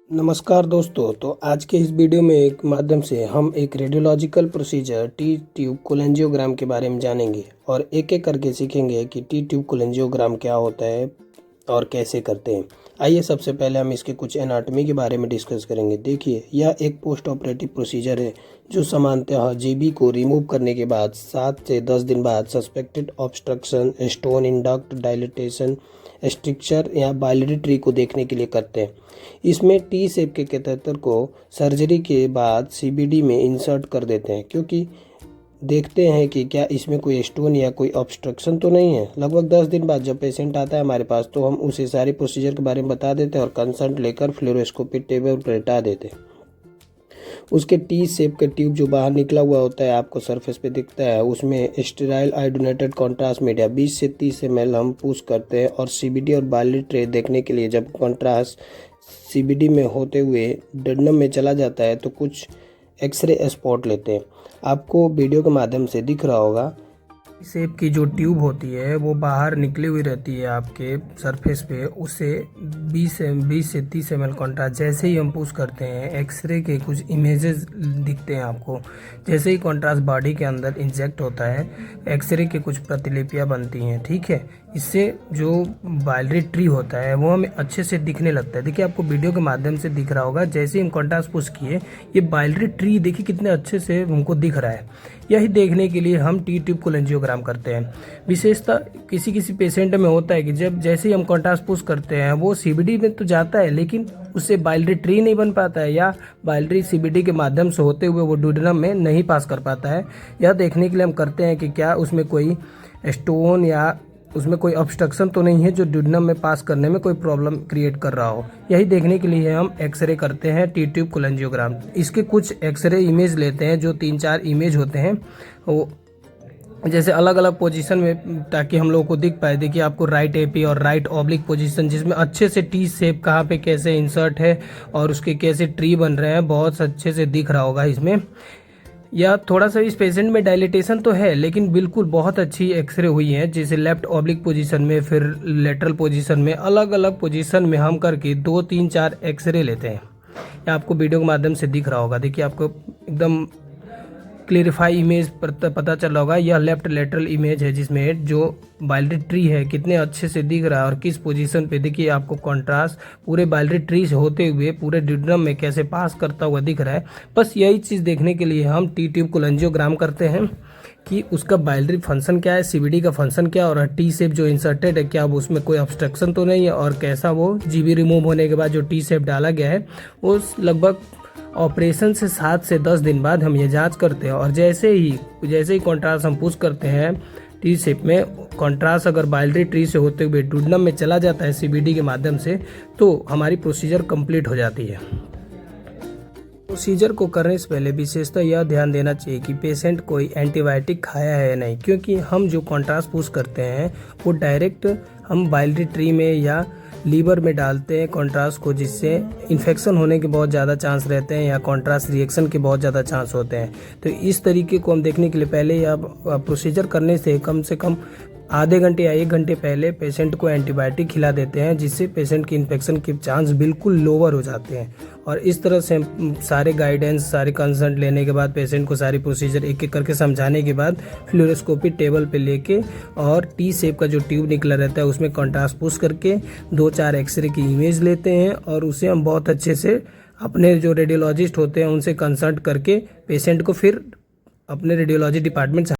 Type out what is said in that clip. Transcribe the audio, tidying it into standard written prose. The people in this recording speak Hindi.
नमस्कार दोस्तों। तो आज के इस वीडियो में एक माध्यम से हम एक रेडियोलॉजिकल प्रोसीजर टी ट्यूब कोलेंजियोग्राम के बारे में जानेंगे और एक एक करके सीखेंगे कि टी ट्यूब कोलेंजियोग्राम क्या होता है और कैसे करते हैं। आइए सबसे पहले हम इसके कुछ एनाटॉमी के बारे में डिस्कस करेंगे। देखिए, यह एक पोस्ट ऑपरेटिव प्रोसीजर है जो सामान्यतः जीबी को रिमूव करने के बाद 7 से 10 दिन बाद suspected obstruction, stone in duct, dilatation, structure या बाइलरी ट्री को देखने के लिए करते हैं। इसमें टी शेप के कैथेटर को सर्जरी के बाद सीबीडी में इंसर्ट कर देते हैं क्योंकि देखते हैं कि क्या इसमें कोई स्टोन या कोई ऑब्स्ट्रक्शन तो नहीं है। लगभग 10 दिन बाद जब पेशेंट आता है हमारे पास तो हम उसे सारी प्रोसीजर के बारे में बता देते हैं और कंसल्ट लेकर फ्लोरोस्कोपी टेबल पर लेटा देते हैं। उसके टी शेप का ट्यूब जो बाहर निकला हुआ होता है आपको सरफेस पे दिखता है, उसमें स्टेराइल आयोडीनेटेड कॉन्ट्रास्ट मीडिया 20 से 30 ml हम पुश करते हैं और सीबीडी और बाइलरी ट्रे देखने के लिए जब कॉन्ट्रास्ट सीबीडी में होते हुए डर्नम में चला जाता है तो कुछ एक्सरे स्पॉट लेते हैं। आपको वीडियो के माध्यम से दिख रहा होगा शेप की जो ट्यूब होती है वो बाहर निकली हुई रहती है आपके सरफेस पे। उसे 20 से 30 ml कॉन्ट्रास्ट जैसे ही हम पुश करते हैं एक्सरे के कुछ इमेजेस दिखते हैं आपको। जैसे ही कॉन्ट्रास्ट बॉडी के अंदर इंजेक्ट होता है एक्सरे के कुछ प्रतिलिपियां बनती हैं, ठीक है। इससे जो बाइलरी ट्री होता है वो हमें अच्छे से दिखने लगता है। देखिए, आपको वीडियो के माध्यम से दिख रहा होगा, जैसे ही हम कॉन्ट्रास्ट पुश किए ये बाइलरी ट्री देखिए कितने अच्छे से हमको दिख रहा है। यही देखने के लिए हम टी ट्यूब कोलेंजियोग्राम करते हैं। विशेषता किसी किसी पेशेंट में होता है कि जब जैसे ही हम कॉन्ट्रास्ट पुश करते हैं वो सीबीडी में तो जाता है लेकिन उससे बाइलरी ट्री नहीं बन पाता है या बाइलरी सीबीडी के माध्यम से होते हुए वो डुओडेनम में नहीं पास कर पाता है। यह देखने के लिए हम करते हैं कि क्या उसमें कोई स्टोन या उसमें कोई ऑब्स्ट्रक्शन तो नहीं है जो डुओडेनम में पास करने में कोई प्रॉब्लम क्रिएट कर रहा हो। यही देखने के लिए हम एक्सरे करते हैं टी ट्यूब कोलेंजियोग्राम। इसके कुछ एक्सरे इमेज लेते हैं जो 3-4 इमेज होते हैं वो जैसे अलग अलग पोजीशन में, ताकि हम लोगों को दिख पाए। देखिए, आपको राइट एपी और राइट ऑब्लिक पोजीशन जिसमें अच्छे से टी शेप कहाँ पे कैसे इंसर्ट है और उसके कैसे ट्री बन रहे हैं बहुत अच्छे से दिख रहा होगा इसमें। या थोड़ा सा इस पेशेंट में डायलिटेशन तो है लेकिन बिल्कुल बहुत अच्छी एक्सरे हुई है। जैसे लेफ्ट ऑब्लिक पोजीशन में, फिर लेटरल पोजीशन में, अलग अलग पोजीशन में हम करके 2-3-4 एक्सरे लेते हैं। या आपको वीडियो के माध्यम से दिख रहा होगा। देखिए, आपको एकदम क्लियरिफाई इमेज पता चल रहा होगा। यह लेफ्ट लेटरल इमेज है जिसमें जो बाइलरी ट्री है कितने अच्छे से दिख रहा है और किस पोजीशन पे। देखिए, आपको कंट्रास्ट पूरे बाइलरी ट्री से होते हुए पूरे डुओडेनम में कैसे पास करता हुआ दिख रहा है। बस यही चीज़ देखने के लिए हम टी ट्यूब कोलेंजियोग्राम करते हैं कि उसका बाइलरी फंक्शन क्या है, सीबीडी का फंक्शन क्या है और टी शेप जो इंसर्टेड है क्या उसमें कोई ऑब्स्ट्रक्शन तो नहीं है और कैसा वो जीबी रिमूव होने के बाद जो टी शेप डाला गया है वो लगभग ऑपरेशन से 7 से 10 दिन बाद हम ये जांच करते हैं। और जैसे ही कॉन्ट्रास्ट हम पुश करते हैं टी शेप में, कॉन्ट्रास्ट अगर बाइलरी ट्री से होते हुए डुओडेनम में चला जाता है सीबीडी के माध्यम से तो हमारी प्रोसीजर कंप्लीट हो जाती है। प्रोसीजर को करने से पहले विशेषतः यह ध्यान देना चाहिए कि पेशेंट कोई एंटीबायोटिक खाया है या नहीं, क्योंकि हम जो कॉन्ट्रास्ट पुश करते हैं वो डायरेक्ट हम बाइलरी ट्री में या लीवर में डालते हैं कॉन्ट्रास्ट को, जिससे इन्फेक्शन होने के बहुत ज़्यादा चांस रहते हैं या कॉन्ट्रास्ट रिएक्शन के बहुत ज़्यादा चांस होते हैं। तो इस तरीके को हम देखने के लिए पहले या प्रोसीजर करने से कम आधे घंटे या 1 घंटे पहले पेशेंट को एंटीबायोटिक खिला देते हैं, जिससे पेशेंट की इन्फेक्शन के चांस बिल्कुल लोअर हो जाते हैं। और इस तरह से सारे गाइडेंस, सारे कंसल्ट लेने के बाद पेशेंट को सारी प्रोसीजर एक एक करके समझाने के बाद फ्लोरोस्कोपी टेबल पे लेके और टी शेप का जो ट्यूब निकला रहता है उसमें कॉन्ट्रास्ट पुश करके 2-4 एक्सरे की इमेज लेते हैं और उसे हम बहुत अच्छे से अपने जो रेडियोलॉजिस्ट होते हैं उनसे कंसल्ट करके पेशेंट को फिर अपने रेडियोलॉजी डिपार्टमेंट